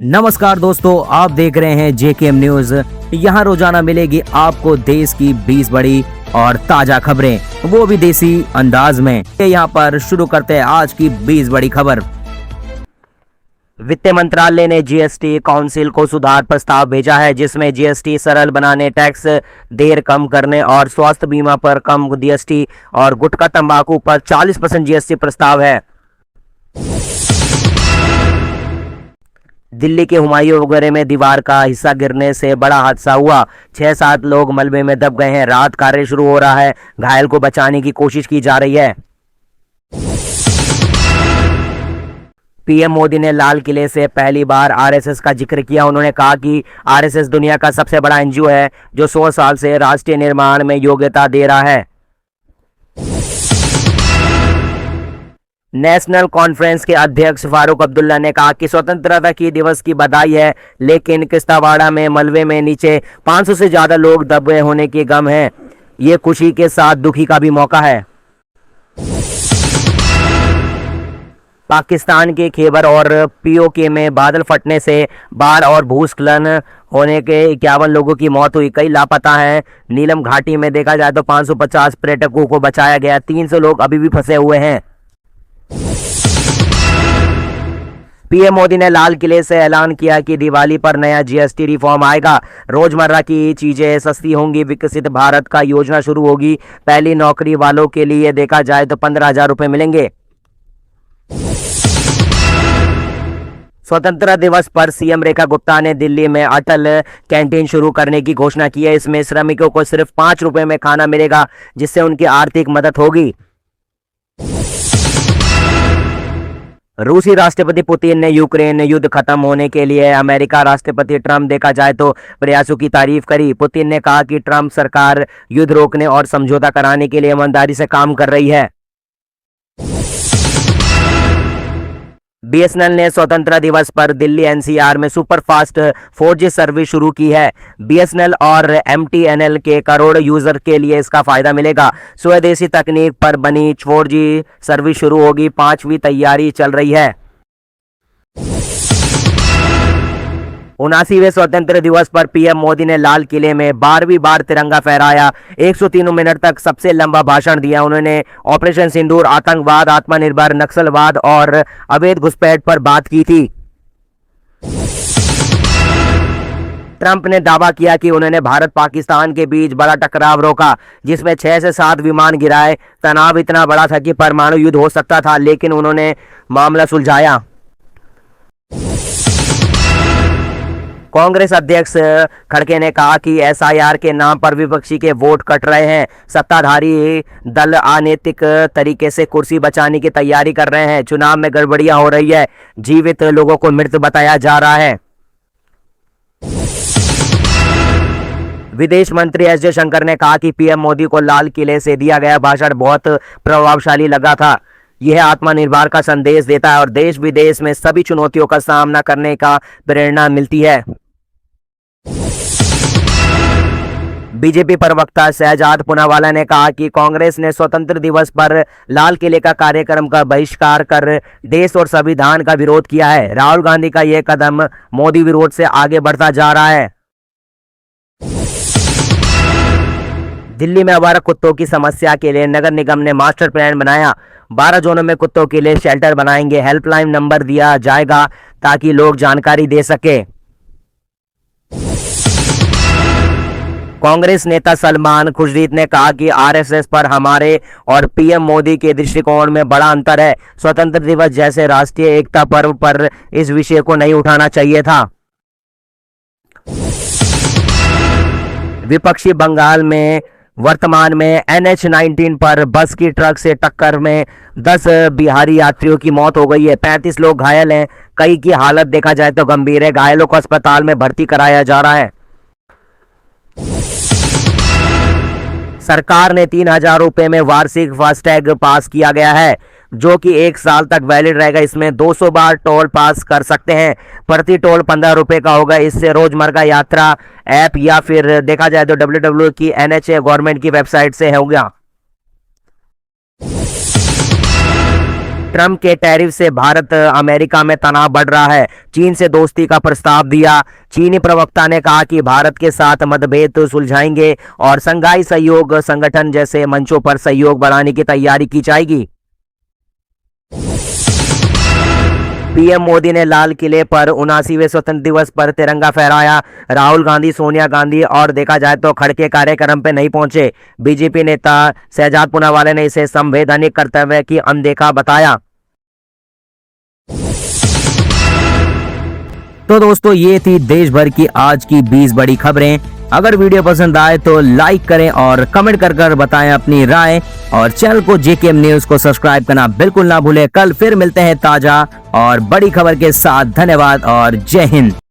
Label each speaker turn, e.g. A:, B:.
A: नमस्कार दोस्तों, आप देख रहे हैं जेकेएम न्यूज। यहाँ रोजाना मिलेगी आपको देश की 20 बड़ी और ताजा खबरें, वो भी देसी अंदाज में। यहाँ पर शुरू करते हैं आज की 20 बड़ी खबर। वित्त मंत्रालय ने जीएसटी काउंसिल को सुधार प्रस्ताव भेजा है, जिसमें जीएसटी सरल बनाने, टैक्स देर कम करने और स्वास्थ्य बीमा पर कम जीएसटी और गुटखा तंबाकू पर 40% जीएसटी प्रस्ताव है। दिल्ली के हुमायूं वगैरह में दीवार का हिस्सा गिरने से बड़ा हादसा हुआ। 6-7 लोग मलबे में दब गए हैं। राहत कार्य शुरू हो रहा है। घायल को बचाने की कोशिश की जा रही है। पीएम मोदी ने लाल किले से पहली बार आरएसएस का जिक्र किया। उन्होंने कहा कि आरएसएस दुनिया का सबसे बड़ा एनजीओ है, जो 100 साल से राष्ट्रीय निर्माण में योग्यता दे रहा है। नेशनल कॉन्फ्रेंस के अध्यक्ष फारूक अब्दुल्ला ने कहा कि स्वतंत्रता की दिवस की बधाई है, लेकिन किश्तवाड़ में मलबे में नीचे 500 से ज्यादा लोग दबे होने की गम है। ये खुशी के साथ दुखी का भी मौका है। पाकिस्तान के खैबर और पीओके में बादल फटने से बाढ़ और भूस्खलन होने के 51 लोगों की मौत हुई। कई लापता हैं। नीलम घाटी में देखा जाए तो 550 पर्यटकों को बचाया गया। 300 लोग अभी भी फंसे हुए हैं। पीएम मोदी ने लाल किले से ऐलान किया कि दिवाली पर नया जीएसटी रिफॉर्म आएगा। रोजमर्रा की चीजें सस्ती होंगी। विकसित भारत का योजना शुरू होगी। पहली नौकरी वालों के लिए देखा जाए तो 15,000 रुपए मिलेंगे। स्वतंत्रता दिवस पर सीएम रेखा गुप्ता ने दिल्ली में अटल कैंटीन शुरू करने की घोषणा की है। इसमें श्रमिकों को सिर्फ 5 रुपए में खाना मिलेगा, जिससे उनकी आर्थिक मदद होगी। रूसी राष्ट्रपति पुतिन ने यूक्रेन युद्ध खत्म होने के लिए अमेरिका राष्ट्रपति ट्रंप देखा जाए तो प्रयासों की तारीफ करी। पुतिन ने कहा कि ट्रंप सरकार युद्ध रोकने और समझौता कराने के लिए ईमानदारी से काम कर रही है। बीएसएनएल ने स्वतंत्रता दिवस पर दिल्ली एनसीआर में सुपरफास्ट 4G सर्विस शुरू की है। बीएसएनएल और एमटीएनएल के करोड़ यूजर के लिए इसका फायदा मिलेगा। स्वदेशी तकनीक पर बनी 4G सर्विस शुरू होगी। 5वीं तैयारी चल रही है। 79वें स्वतंत्रता दिवस पर पीएम मोदी ने लाल किले में 12वीं बार तिरंगा फहराया। 103 मिनट तक सबसे लंबा भाषण दिया। उन्होंने ऑपरेशन सिंदूर, आतंकवाद, आत्मनिर्भर, नक्सलवाद और अवैध घुसपैठ पर बात की थी। ट्रंप ने दावा किया कि उन्होंने भारत पाकिस्तान के बीच बड़ा टकराव रोका, जिसमें 6 से 7 विमान गिराए। तनाव इतना बड़ा था कि परमाणु युद्ध हो सकता था, लेकिन उन्होंने मामला सुलझाया। कांग्रेस अध्यक्ष खड़गे ने कहा कि एसआईआर के नाम पर विपक्षी के वोट कट रहे हैं। सत्ताधारी दल अनैतिक तरीके से कुर्सी बचाने की तैयारी कर रहे हैं। चुनाव में गड़बड़ियां हो रही है। जीवित लोगों को मृत बताया जा रहा है। विदेश मंत्री एस जयशंकर ने कहा कि पीएम मोदी को लाल किले से दिया गया भाषण बहुत प्रभावशाली लगा था। यह आत्मनिर्भर का संदेश देता है और देश विदेश में सभी चुनौतियों का सामना करने का प्रेरणा मिलती है। बीजेपी प्रवक्ता शहजाद पूनावाला ने कहा कि कांग्रेस ने स्वतंत्र दिवस पर लाल किले का कार्यक्रम का बहिष्कार कर देश और संविधान का विरोध किया है। राहुल गांधी का यह कदम मोदी विरोध से आगे बढ़ता जा रहा है। दिल्ली में आवारा कुत्तों की समस्या के लिए नगर निगम ने मास्टर प्लान बनाया। 12 जोनों में कुत्तों के लिए शेल्टर बनाएंगे। हेल्पलाइन नंबर दिया जाएगा ताकि लोग जानकारी दे सके। कांग्रेस नेता सलमान खुर्शीद ने कहा कि आरएसएस पर हमारे और पीएम मोदी के दृष्टिकोण में बड़ा अंतर है। स्वतंत्र दिवस जैसे राष्ट्रीय एकता पर्व पर इस विषय को नहीं उठाना चाहिए था। विपक्षी बंगाल में वर्तमान में NH-19 पर बस की ट्रक से टक्कर में 10 बिहारी यात्रियों की मौत हो गई है। 35 लोग घायल हैं। कई की हालत देखा जाए तो गंभीर है। घायलों को अस्पताल में भर्ती कराया जा रहा है। सरकार ने 3,000 रुपए में वार्षिक फास्टैग पास किया गया है, जो कि 1 साल तक वैलिड रहेगा। इसमें 200 बार टोल पास कर सकते हैं। प्रति टोल 15 रुपए का होगा। इससे रोजमर्रा यात्रा ऐप या फिर देखा जाए तो www की NHA गवर्नमेंट की वेबसाइट से होगा। ट्रंप के टैरिफ से भारत अमेरिका में तनाव बढ़ रहा है। चीन से दोस्ती का प्रस्ताव दिया। चीनी प्रवक्ता ने कहा कि भारत के साथ मतभेद सुलझाएंगे और शंघाई सहयोग संगठन जैसे मंचों पर सहयोग बढ़ाने की तैयारी की जाएगी। पीएम मोदी ने लाल किले पर 79वें स्वतंत्रता दिवस पर तिरंगा फहराया। राहुल गांधी, सोनिया गांधी और देखा जाए तो खड़के कार्यक्रम पे नहीं पहुंचे। बीजेपी नेता शहजाद पूनावाला ने इसे संवैधानिक कर्तव्य की अनदेखा बताया। तो दोस्तों, ये थी देश भर की आज की 20 बड़ी खबरें। अगर वीडियो पसंद आए तो लाइक करें और कमेंट कर बताएं अपनी राय, और चैनल को जेकेएम न्यूज को सब्सक्राइब करना बिल्कुल ना भूलें। कल फिर मिलते हैं ताजा और बड़ी खबर के साथ। धन्यवाद और जय हिंद।